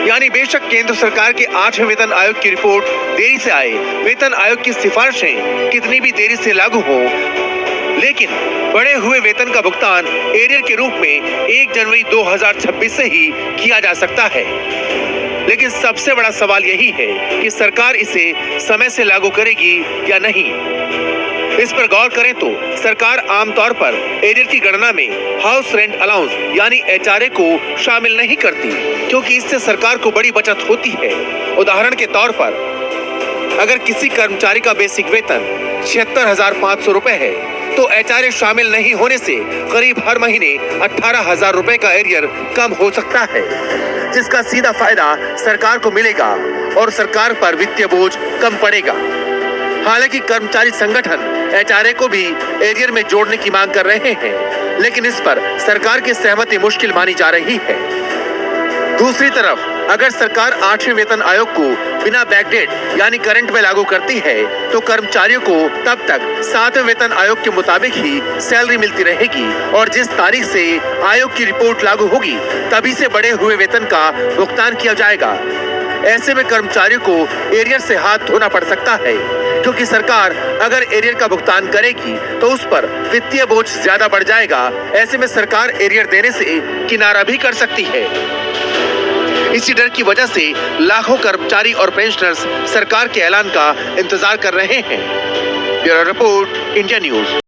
यानी बेशक केंद्र सरकार के 8वें वेतन आयोग की रिपोर्ट देरी से आए, वेतन आयोग की सिफारिशें कितनी भी देरी से लागू हो, लेकिन बढ़े हुए वेतन का भुगतान एरियर के रूप में 1 जनवरी 2026 से ही किया जा सकता है। लेकिन सबसे बड़ा सवाल यही है कि सरकार इसे समय से लागू करेगी या नहीं। इस पर गौर करें तो सरकार आमतौर पर एरियर की गणना में हाउस रेंट अलाउंस यानी HRA को शामिल नहीं करती, क्योंकि इससे सरकार को बड़ी बचत होती है। उदाहरण के तौर पर अगर किसी कर्मचारी का बेसिक वेतन 76,500 रुपए है तो HRA शामिल नहीं होने से करीब हर महीने 18,000 रुपए का एरियर कम हो सकता है, जिसका सीधा फायदा सरकार को मिलेगा और सरकार पर वित्तीय बोझ कम पड़ेगा। हालांकि कर्मचारी संगठन HRA को भी एरियर में जोड़ने की मांग कर रहे हैं, लेकिन इस पर सरकार की सहमति मुश्किल मानी जा रही है। दूसरी तरफ अगर सरकार 8वें वेतन आयोग को बिना बैकडेट यानी करंट में लागू करती है तो कर्मचारियों को तब तक 7वें वेतन आयोग के मुताबिक ही सैलरी मिलती रहेगी और जिस तारीख से आयोग की रिपोर्ट लागू होगी तभी से बढ़े हुए वेतन का भुगतान किया जाएगा। ऐसे में कर्मचारियों को एरियर से हाथ धोना पड़ सकता है, क्योंकि सरकार अगर एरियर का भुगतान करेगी तो उस पर वित्तीय बोझ ज्यादा बढ़ जाएगा। ऐसे में सरकार एरियर देने से किनारा भी कर सकती है। इसी डर की वजह से लाखों कर्मचारी और पेंशनर्स सरकार के ऐलान का इंतजार कर रहे हैं। Bureau report, India news.